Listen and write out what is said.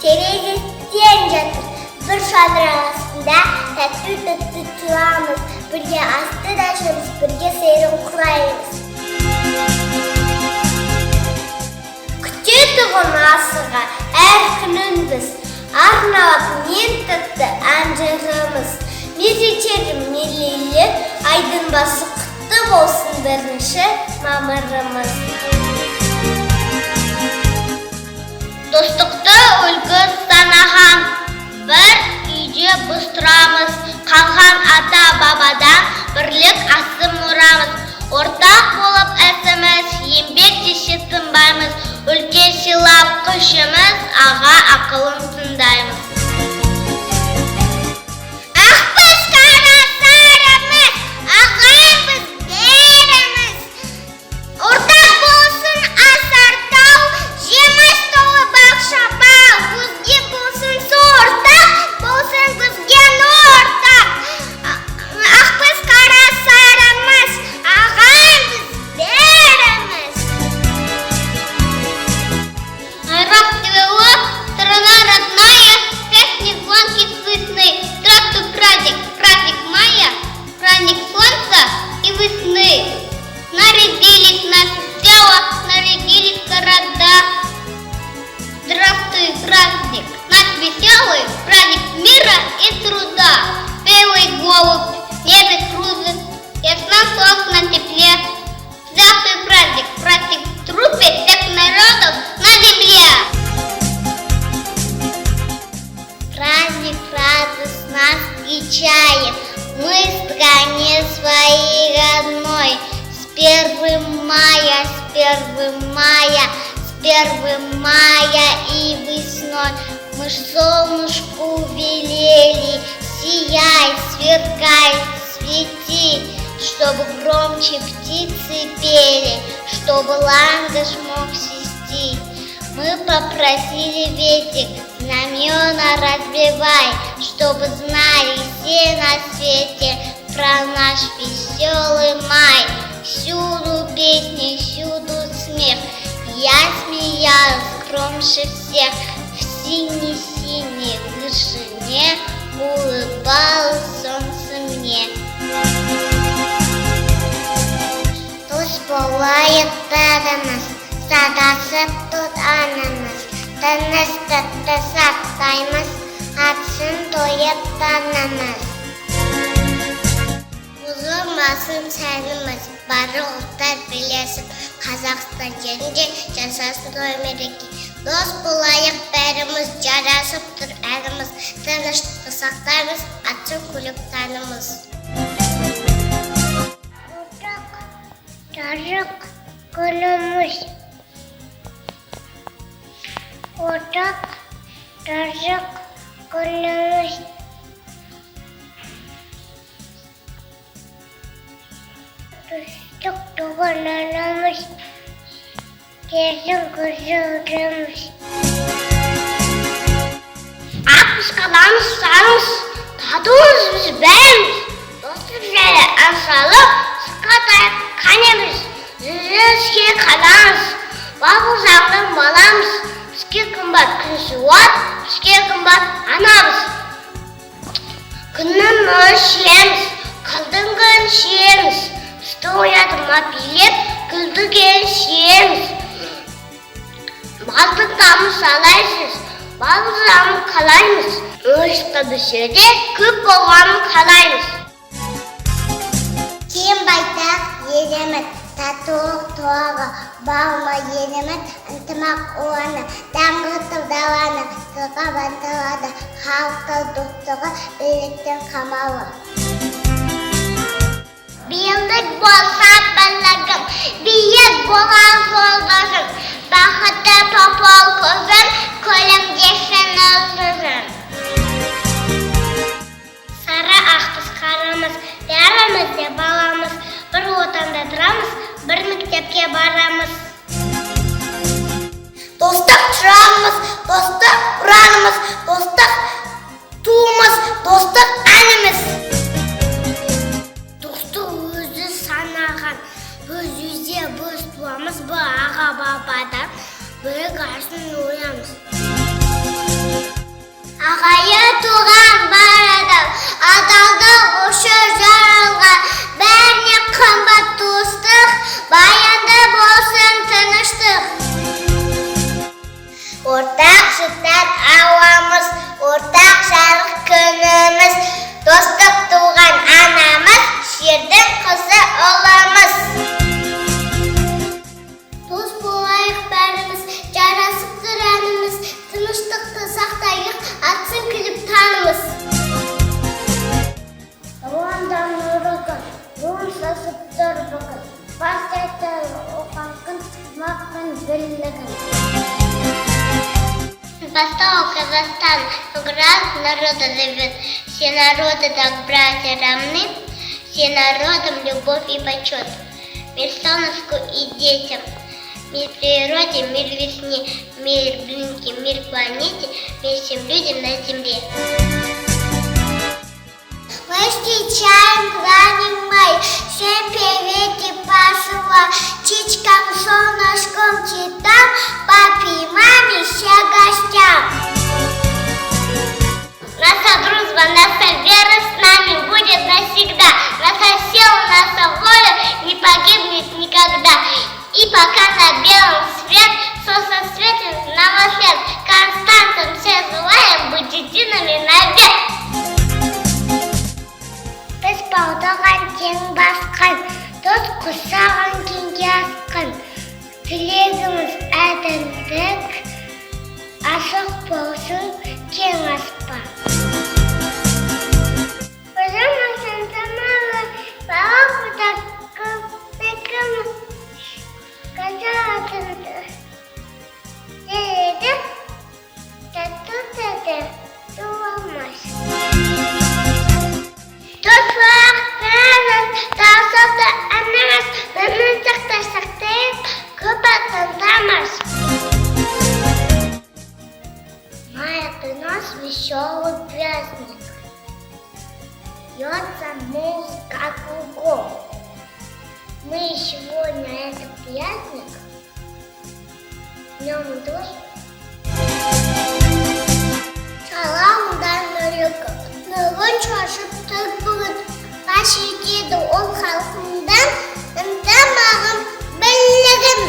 Terezesiyen жатыр. Bir çadır arasında tatlı tutamız. Birge asты daşırız, birge seyrin kurayız. Küçüğün asıға әр күнін біз. Арнап мен тіпті әнжығымыз. Меречерім мелейлі, айдың басы құтты болсын 1 мамырымыз. Достықты үлгі санаған, бір үйде біз тұрамыз. Қалған ата-бабадан бірлік асым мұрамыз. Ортақ болып әсіміз, еңбек десе тынбаймыз. Үлкен сыйлап күшіміз, аға ақылын тыңдаймыз. Ақбыз қара сарымыз, ағайбыз деріміз. Ортақ болсын асартау, жеміс толы бақша бау. Өзге болсын сортақ, болсын бізге ортақ. Ақбыз қара сарымыз, ағайбыз деріміз. Айрак ТВО, страна родная, песни звонки слышны. Здравствуй, праздник, праздник мая, праздник солнца и весны. Нарядились наши села, нарядились города. Здравствуй, праздник, наш веселый праздник мира и труда. Белый голубь, небе кружит, ясно солнце на тепле. Здравствуй, праздник, праздник в трупе всех народов на земле. Праздник радость нас встречает, мы в стране своей родной. С 1 мая, с 1 мая, с 1 мая и весной мы ж солнышку велели, сияй, сверкай, свети, чтобы громче птицы пели, чтобы ландыш мог свисти. Мы попросили ветер, знамена разбивай, чтобы знали все на свете про наш веселый май. Всюду песни, всюду смех, я смеялась громче всех. В синей-синей вышине улыбалось солнце мне. Туз болайық бәріміз, садасып тұт анымыз. Тыныстықты сақтаймыз, атсын тойып танымыз. Ұзылмасын сәніміз, бары ұлттар білесіп, Қазақстан жерінде жасасын той мереке. Дос болайық бәріміз, жарасып тұр әріміз. Тыныштықты сақтаймыз, атсын күліп танымыз. Жарық күніміз, ортақ жарық күніміз. Түстік туған анамыз, кездің күзіріміз. Ақбыз қаламыз саңыз, татуымыз біз бәріміз. Достық жайлы ән салып, Қатайық қанеміз, жүзге қаламыз, балғызағын баламыз, бізге қымбат күн суат, бізге қымбат анамыз. Күннің нұры шиеміз, қылдың күн шиеміз, бізді оятыма билеп, күлді кел шиеміз. Балдың дамы салайсыз, балғызағын қалаймыз, ұлышқы дүседе көп болғанын қалаймыз. Кем байтақ елемет, татуық туағы, бағыма елемет, ынтымақ уаны, даңғытып даланы, тұға бантылады, халқы достығы, бірліктен қамалы. Биылдық болса балағым, биік болған жолдасым, бақытты попол көзім, көлім десін ұлдызым. Сары ақбыз қарамыз, бәріміз де баламыз, бір отанда тұрамыз, бір мектепке барамыз. Достық тұрамыз, достық ұранымыз, достық туымыз, достық әніміз. Достық өзі санаған, біз үйде біз туамыз, бұл аға бабадан бірі қарсын оямыз. адалда ошы жаралға, бәріне қымбат туыстық, баянды болсын тыныштық. Ортақ жұтар ауамыз, ортақ жарық күніміз, достық туған анамыз, жердің қызы ұлымыз. Дос болайық бәріміз, жарасып тұр әніміз, тыныштықты сақтайық, атсын күліп танымыз. Руандан нұрығын, руын сасып тұр бүгін, бастайтын оқанқын, мақпын бірлігін. Восток, Казахстан, град народа живет, все народы так братья равны, все народам любовь и почет. Мир солнышку и детям, мир природе, мир весне, мир блинке, мир планете, мир всем людям на земле. Мы встречаем ранний май, всем приветы посылаем, птичкам, солнышком, цветам, папе и маме, всем гостям. Наша дружба, наша вера с нами будет навсегда. Наша сила, наша воля не погибнет никогда. И пока на белом свет, солнце светит на свет, Константам все желаем быть едиными навек. Біз баудаған тең басқан, дос құсаған кеңге асқан, тілегіміз әділдік, ашық болсын кең аспан. Өзіміздің тамағы, бала бұдақ көмекіміз, қаза атырды. Деді, тәтті тәді, дуамас. Тоспақ біріміз, таусылды әніміз, өмірдікті сақтайып, көп атындамыз. Май — это наш веселый праздник. Льется музыка кругом. Мы сегодня этот праздник днем дождь. Саламдан нұрығы, нұрын шашып тұр бүгін. Қашетеді ол халқымдан, ынтымағым, бірлігім.